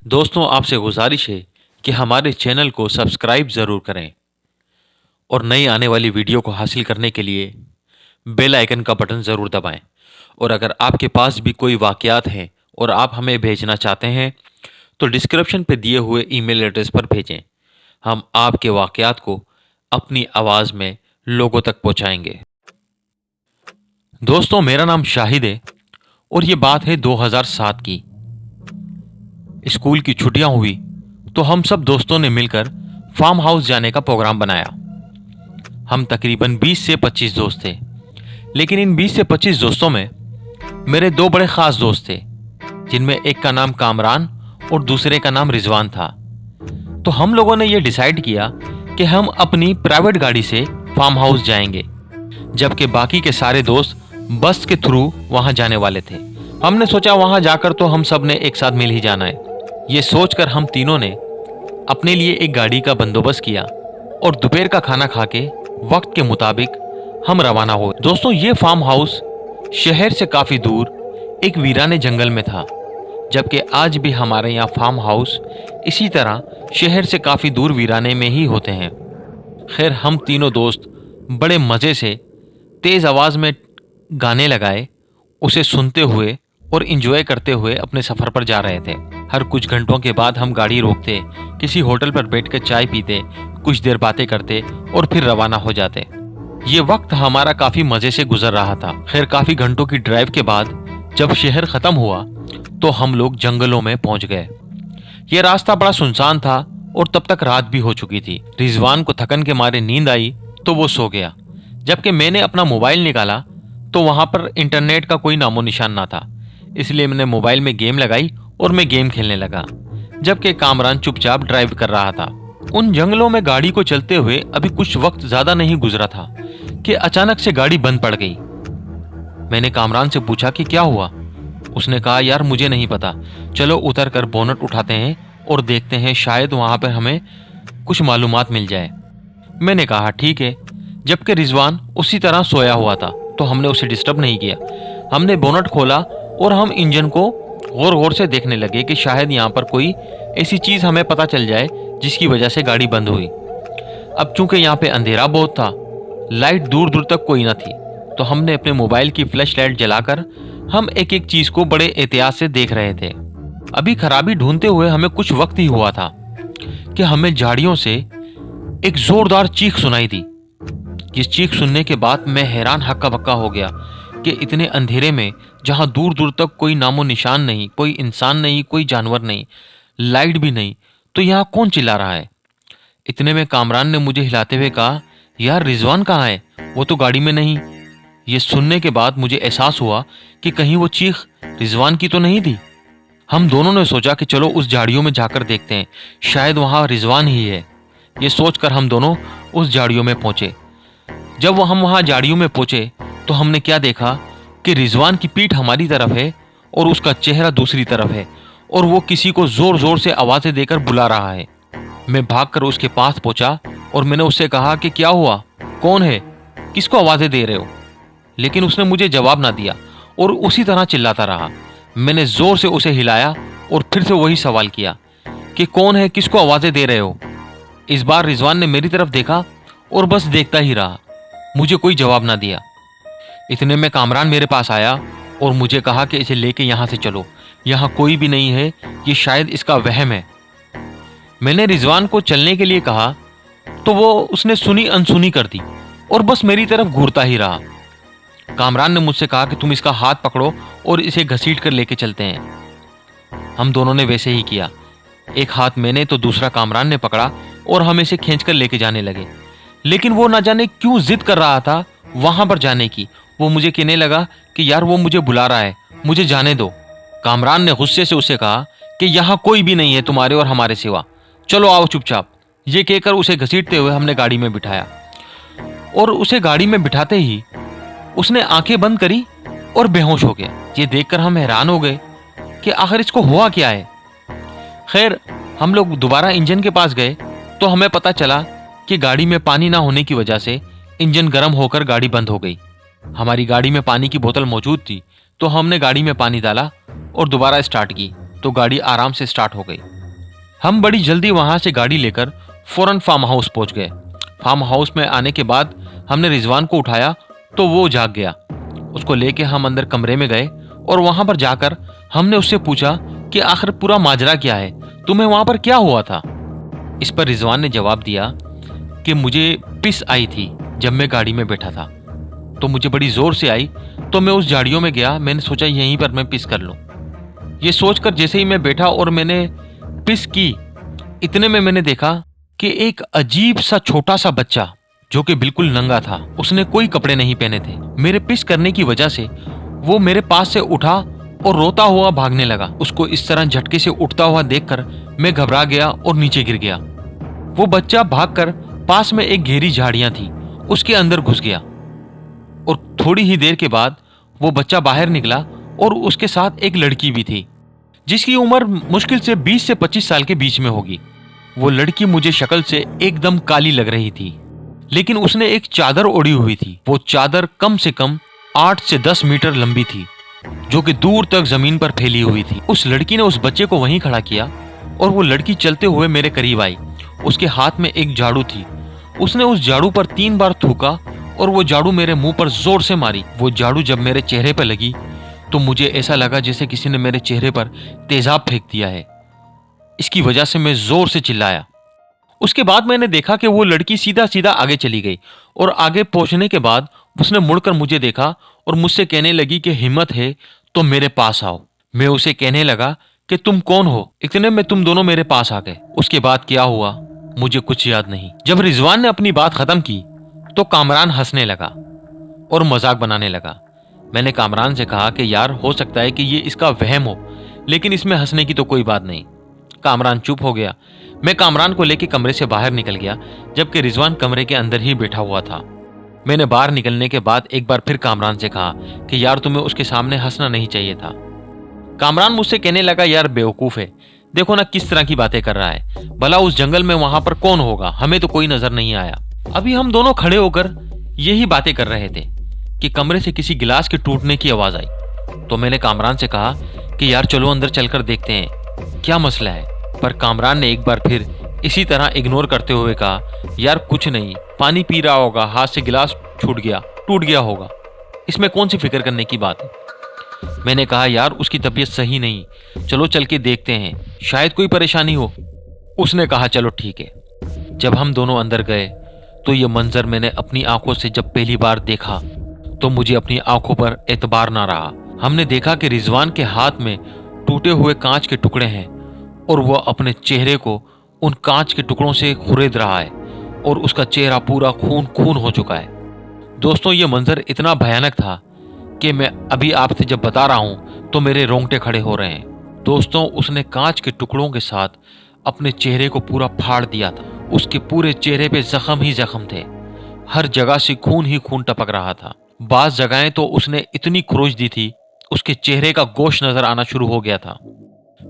दोस्तों, आपसे गुजारिश है कि हमारे चैनल को सब्सक्राइब ज़रूर करें और नई आने वाली वीडियो को हासिल करने के लिए बेल आइकन का बटन ज़रूर दबाएं। और अगर आपके पास भी कोई वाक़यात हैं और आप हमें भेजना चाहते हैं तो डिस्क्रिप्शन पे दिए हुए ईमेल एड्रेस पर भेजें। हम आपके वाक़यात को अपनी आवाज़ में लोगों तक पहुंचाएंगे। दोस्तों, मेरा नाम शाहिद है और ये बात है 2007 की। स्कूल की छुट्टियां हुई तो हम सब दोस्तों ने मिलकर फार्म हाउस जाने का प्रोग्राम बनाया। हम तकरीबन 20 से 25 दोस्त थे, लेकिन इन 20 से 25 दोस्तों में मेरे दो बड़े खास दोस्त थे, जिनमें एक का नाम कामरान और दूसरे का नाम रिजवान था। तो हम लोगों ने यह डिसाइड किया कि हम अपनी प्राइवेट गाड़ी से फार्म हाउस जाएंगे, जबकि बाकी के सारे दोस्त बस के थ्रू वहां जाने वाले थे। हमने सोचा वहां जाकर तो हम सब ने एक साथ मिल ही जाना है। ये सोचकर हम तीनों ने अपने लिए एक गाड़ी का बंदोबस्त किया और दोपहर का खाना खा के वक्त के मुताबिक हम रवाना हुए। दोस्तों, ये फार्म हाउस शहर से काफ़ी दूर एक वीराने जंगल में था, जबकि आज भी हमारे यहाँ फार्म हाउस इसी तरह शहर से काफ़ी दूर वीराने में ही होते हैं। खैर, हम तीनों दोस्त बड़े मज़े से तेज़ आवाज़ में गाने लगाए, उसे सुनते हुए और इंजॉय करते हुए अपने सफ़र पर जा रहे थे। हर कुछ घंटों के बाद हम गाड़ी रोकते, किसी होटल पर बैठकर चाय पीते, कुछ देर बातें करते और फिर रवाना हो जाते। ये वक्त हमारा काफ़ी मज़े से गुजर रहा था। खैर, काफ़ी घंटों की ड्राइव के बाद जब शहर ख़त्म हुआ तो हम लोग जंगलों में पहुंच गए। यह रास्ता बड़ा सुनसान था और तब तक रात भी हो चुकी थी। रिजवान को थकन के मारे नींद आई तो वो सो गया, जबकि मैंने अपना मोबाइल निकाला तो वहां पर इंटरनेट का कोई नामो निशान ना था। इसलिए मैंने मोबाइल में गेम लगाई और मैं गेम खेलने लगा, जबकि कामरान चुपचाप ड्राइव कर रहा था। उन जंगलों में गाड़ी को चलते हुए अभी कुछ वक्त ज्यादा नहीं गुजरा था कि अचानक से गाड़ी बंद पड़ गई। मैंने कामरान से पूछा कि क्या हुआ। उसने कहा, यार मुझे नहीं पता, चलो उतर कर बोनट उठाते हैं और देखते हैं, शायद वहां पर हमें कुछ मालूमात मिल जाए। मैंने कहा ठीक है। जबकि रिजवान उसी तरह सोया हुआ था तो हमने उसे डिस्टर्ब नहीं किया। हमने बोनट खोला और हम इंजन को गौर गौर से देखने लगे कि शायद यहाँ पर कोई ऐसी चीज़ हमें पता चल जाए जिसकी वजह से गाड़ी बंद हुई। अब चूंकि यहाँ पे अंधेरा बहुत था, लाइट दूर दूर तक कोई ना थी, तो हमने अपने मोबाइल की फ्लैश लाइट जलाकर हम एक एक चीज़ को बड़े एहतियात से देख रहे थे। अभी खराबी ढूंढते हुए हमें कुछ वक्त ही हुआ था कि हमें झाड़ियों से एक जोरदार चीख सुनाई दी। इस चीख सुनने के बाद मैं हैरान हक्का बक्का हो गया कि इतने अंधेरे में, जहां दूर दूर तक कोई नामो निशान नहीं, कोई इंसान नहीं, कोई जानवर नहीं, लाइट भी नहीं, तो यहाँ कौन चिल्ला रहा है। इतने में कामरान ने मुझे हिलाते हुए कहा, यार रिजवान कहाँ है, वो तो गाड़ी में नहीं। ये सुनने के बाद मुझे एहसास हुआ कि कहीं वो चीख रिजवान की तो नहीं थी। हम दोनों ने सोचा कि चलो उस झाड़ियों में जाकर देखते हैं, शायद वहाँ रिजवान ही है। ये सोचकर हम दोनों उस झाड़ियों में पहुंचे। जब हम वहाँ झाड़ियों में पहुंचे तो हमने क्या देखा कि रिजवान की पीठ हमारी तरफ है और उसका चेहरा दूसरी तरफ है और वो किसी को जोर जोर से आवाज़ें देकर बुला रहा है। मैं भागकर उसके पास पहुंचा और मैंने उससे कहा कि क्या हुआ, कौन है, किसको आवाज़ें दे रहे हो। लेकिन उसने मुझे जवाब ना दिया और उसी तरह चिल्लाता रहा। मैंने ज़ोर से उसे हिलाया और फिर से वही सवाल किया कि कौन है, किसको आवाज़ें दे रहे हो। इस बार रिजवान ने मेरी तरफ देखा और बस देखता ही रहा, मुझे कोई जवाब ना दिया। इतने में कामरान मेरे पास आया और मुझे कहा कि इसे लेके यहाँ से चलो, यहाँ कोई भी नहीं है, ये शायद इसका वहम है। मैंने रिजवान को चलने के लिए कहा तो वो उसने सुनी अनसुनी कर दी और बस मेरी तरफ घूरता ही रहा। कामरान ने मुझसे कहा कि तुम इसका हाथ पकड़ो और इसे घसीट कर लेके चलते हैं। हम दोनों ने वैसे ही किया। एक हाथ मैंने तो दूसरा कामरान ने पकड़ा और हम इसे खींच कर लेके जाने लगे। लेकिन वो ना जाने क्यों जिद कर रहा था वहां पर जाने की। वो मुझे कहने लगा कि यार वो मुझे बुला रहा है, मुझे जाने दो। कामरान ने गुस्से से उसे कहा कि यहाँ कोई भी नहीं है तुम्हारे और हमारे सिवा, चलो आओ चुपचाप। ये कहकर उसे घसीटते हुए हमने गाड़ी में बिठाया और उसे गाड़ी में बिठाते ही उसने आंखें बंद करी और बेहोश हो गया। ये देखकर हम हैरान हो गए कि आखिर इसको हुआ क्या है। खैर, हम लोग दोबारा इंजन के पास गए तो हमें पता चला कि गाड़ी में पानी ना होने की वजह से इंजन गर्म होकर गाड़ी बंद हो गई। हमारी गाड़ी में पानी की बोतल मौजूद थी तो हमने गाड़ी में पानी डाला और दोबारा स्टार्ट की तो गाड़ी आराम से स्टार्ट हो गई। हम बड़ी जल्दी वहां से गाड़ी लेकर फौरन फार्म हाउस पहुंच गए। फार्म हाउस में आने के बाद हमने रिजवान को उठाया तो वो जाग गया। उसको लेके हम अंदर कमरे में गए और वहां पर जाकर हमने उससे पूछा कि आखिर पूरा माजरा क्या है, तुम्हें वहां पर क्या हुआ था। इस पर रिजवान ने जवाब दिया कि मुझे पिस आई थी जब मैं गाड़ी में बैठा था, तो मुझे बड़ी जोर से आई तो मैं उस झाड़ियों में गया। मैंने सोचा यहीं पर मैं पिस कर लूं। ये सोचकर जैसे ही मैं बैठा और मैंने पिस की, इतने में मैंने देखा कि एक अजीब सा छोटा सा बच्चा जो कि बिल्कुल नंगा था, उसने कोई कपड़े नहीं पहने थे। मेरे पिस करने की वजह से वो मेरे पास से उठा और रोता हुआ भागने लगा। उसको इस तरह झटके से उठता हुआ देखकर मैं घबरा गया और नीचे गिर गया। वो बच्चा भागकर पास में एक गहरी झाड़ियां थी, उसके अंदर घुस गया और थोड़ी ही देर के बाद वो बच्चा बाहर निकला और उसके साथ एक लड़की भी थी जिसकी उम्र मुश्किल से 20 से 25 साल के बीच में होगी। वो लड़की मुझे शक्ल से एकदम काली लग रही थी, लेकिन उसने एक चादर ओढ़ी हुई थी। वो चादर कम से कम 8 से 10 मीटर लंबी थी, जो कि दूर तक जमीन पर फैली हुई थी। उस लड़की ने उस बच्चे को वहीं खड़ा किया और वो लड़की चलते हुए मेरे करीब आई। उसके हाथ में एक झाड़ू थी। उसने उस झाड़ू पर 3 बार थूका और वो झाड़ू मेरे मुंह पर जोर से मारी। वो झाड़ू जब मेरे चेहरे पर लगी तो मुझे ऐसा लगा जैसे किसी ने मेरे चेहरे पर तेजाब फेंक दिया है। इसकी वजह से मैं जोर से चिल्लाया। उसके बाद मैंने देखा कि वो लड़की सीधा सीधा आगे चली गई और आगे पहुंचने के बाद उसने मुड़कर मुझे देखा और मुझसे कहने लगी कि हिम्मत है तो मेरे पास आओ। मैं उसे कहने लगा कि तुम कौन हो। इतने में तुम दोनों मेरे पास आ गए। उसके बाद क्या हुआ मुझे कुछ याद नहीं। जब रिजवान ने अपनी बात खत्म की तो कामरान हंसने लगा और मजाक बनाने लगा। मैंने कामरान से कहा कि यार हो सकता है कि ये इसका वहम हो, लेकिन इसमें हंसने की तो कोई बात नहीं। कामरान चुप हो गया। मैं कामरान को लेकर कमरे से बाहर निकल गया, जबकि रिजवान कमरे के अंदर ही बैठा हुआ था। मैंने बाहर निकलने के बाद एक बार फिर कामरान से कहा कि यार तुम्हें उसके सामने हंसना नहीं चाहिए था। कामरान मुझसे कहने लगा यार बेवकूफ है, देखो ना किस तरह की बातें कर रहा है। भला उस जंगल में वहां पर कौन होगा, हमें तो कोई नजर नहीं आया। अभी हम दोनों खड़े होकर यही बातें कर रहे थे कि कमरे से किसी गिलास के टूटने की आवाज आई। तो मैंने कामरान से कहा कि यार चलो अंदर चलकर देखते हैं क्या मसला है। पर कामरान ने एक बार फिर इसी तरह इग्नोर करते हुए कहा यार कुछ नहीं, पानी पी रहा होगा, हाथ से गिलास छूट गया, टूट गया होगा, इसमें कौन सी फिक्र करने की बात है। मैंने कहा यार उसकी तबीयत सही नहीं, चलो चल के देखते हैं, शायद कोई परेशानी हो। उसने कहा चलो ठीक है। जब हम दोनों अंदर गए तो ये मंजर मैंने अपनी आंखों से जब पहली बार देखा तो मुझे अपनी आंखों पर एतबार ना रहा। हमने देखा कि रिजवान के हाथ में टूटे हुए कांच के टुकड़े हैं और वह अपने चेहरे को उन कांच के टुकड़ों से खुरेद रहा है और उसका चेहरा पूरा खून खून हो चुका है। दोस्तों ये मंजर इतना भयानक था कि मैं अभी आपसे जब बता रहा हूं तो मेरे रोंगटे खड़े हो रहे हैं। दोस्तों उसने कांच के टुकड़ों के साथ अपने चेहरे को पूरा फाड़ दिया था। उसके पूरे चेहरे पे जख्म ही जख्म थे, हर जगह से खून ही खून टपक रहा था। बाज जगहें तो उसने इतनी खरोच दी थी उसके चेहरे का गोश्त नजर आना शुरू हो गया था।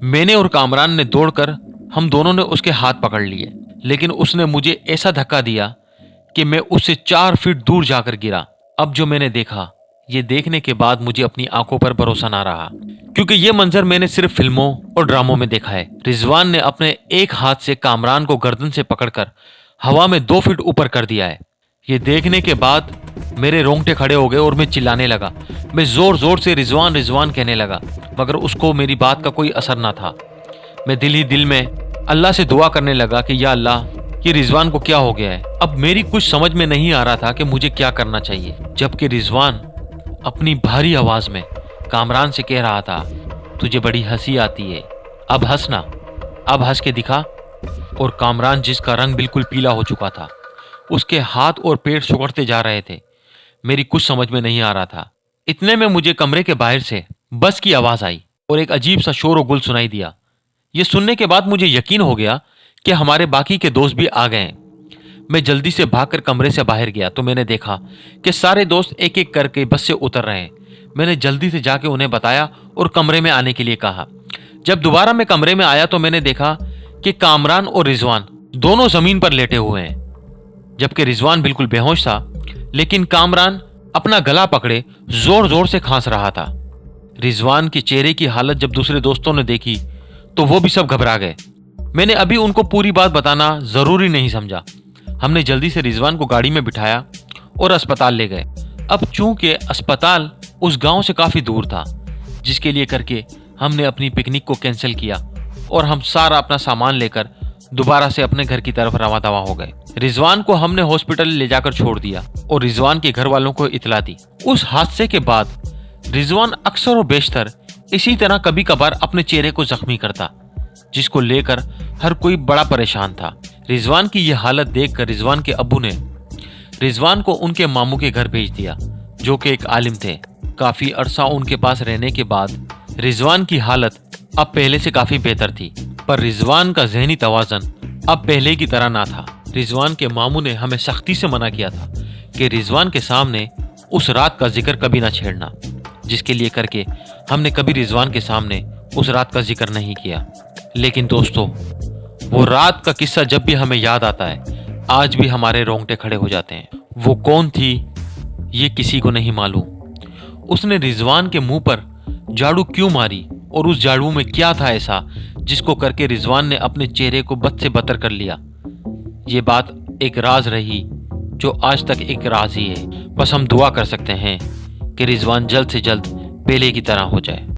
मैंने और कामरान ने दौड़कर हम दोनों ने उसके हाथ पकड़ लिए, लेकिन उसने मुझे ऐसा धक्का दिया कि मैं उससे 4 फीट दूर जाकर गिरा। अब जो मैंने देखा, ये देखने के बाद मुझे अपनी आंखों पर भरोसा ना रहा, क्योंकि ये मंजर मैंने सिर्फ फिल्मों और ड्रामों में देखा है। रिजवान ने अपने एक हाथ से कामरान को गर्दन से पकड़कर हवा में 2 फीट ऊपर कर दिया है। ये देखने के बाद मेरे रोंगटे खड़े हो गए और मैं चिल्लाने लगा। मैं जोर जोर से रिजवान रिजवान कहने लगा, मगर उसको मेरी बात का कोई असर ना था। मैं दिल ही दिल में अल्लाह से दुआ करने लगा कि या अल्लाह ये रिजवान को क्या हो गया है। अब मेरी कुछ समझ में नहीं आ रहा था कि मुझे क्या करना चाहिए, जबकि रिजवान अपनी भारी आवाज में कामरान से कह रहा था तुझे बड़ी हंसी आती है, अब हंसना, अब हंस के दिखा। और कामरान जिसका रंग बिल्कुल पीला हो चुका था, उसके हाथ और पैर सुखड़ते जा रहे थे। मेरी कुछ समझ में नहीं आ रहा था। इतने में मुझे कमरे के बाहर से बस की आवाज आई और एक अजीब सा शोर और गुल सुनाई दिया। यह सुनने के बाद मुझे यकीन हो गया कि हमारे बाकी के दोस्त भी आ गए हैं। मैं जल्दी से भागकर कमरे से बाहर गया तो मैंने देखा कि सारे दोस्त एक एक करके बस से उतर रहे हैं। मैंने जल्दी से जाके उन्हें बताया और कमरे में आने के लिए कहा। जब दोबारा मैं कमरे में आया तो मैंने देखा कि कामरान और रिजवान दोनों जमीन पर लेटे हुए हैं, जबकि रिजवान बिल्कुल बेहोश था, लेकिन कामरान अपना गला पकड़े जोर जोर से खांस रहा था। रिजवान के चेहरे की हालत जब दूसरे दोस्तों ने देखी तो वो भी सब घबरा गए। मैंने अभी उनको पूरी बात बताना जरूरी नहीं समझा। हमने जल्दी से रिजवान को गाड़ी में बिठाया और अस्पताल ले गए। अब चूंकि अस्पताल उस गांव से काफी दूर था, जिसके लिए करके हमने अपनी पिकनिक को कैंसिल किया और हम सारा अपना सामान लेकर दोबारा से अपने घर की तरफ रवा दवा हो गए। रिजवान को हमने हॉस्पिटल ले जाकर छोड़ दिया और रिजवान के घर वालों को इतला दी। उस हादसे के बाद रिजवान अक्सर और बेशतर इसी तरह कभी कभार अपने चेहरे को जख्मी करता, जिसको लेकर हर कोई बड़ा परेशान था। रिजवान की यह हालत देखकर रिजवान के अब्बू ने रिजवान को उनके मामू के घर भेज दिया, जो कि एक आलिम थे। काफी अरसा उनके पास रहने के बाद रिजवान की हालत अब पहले से काफी बेहतर थी, पर रिजवान का जहनी तवाज़न अब पहले की तरह ना था। रिजवान के मामू ने हमें सख्ती से मना किया था कि रिजवान के सामने उस रात का जिक्र कभी ना छेड़ना, जिसके लिए करके हमने कभी रिजवान के सामने उस रात का जिक्र नहीं किया। लेकिन दोस्तों, वो रात का किस्सा जब भी हमें याद आता है, आज भी हमारे रोंगटे खड़े हो जाते हैं। वो कौन थी ये किसी को नहीं मालूम। उसने रिजवान के मुंह पर झाड़ू क्यों मारी और उस झाड़ू में क्या था ऐसा जिसको करके रिजवान ने अपने चेहरे को बद से बदतर कर लिया। ये बात एक राज रही जो आज तक एक राज ही है। बस हम दुआ कर सकते हैं कि रिजवान जल्द से जल्द पहले की तरह हो जाए।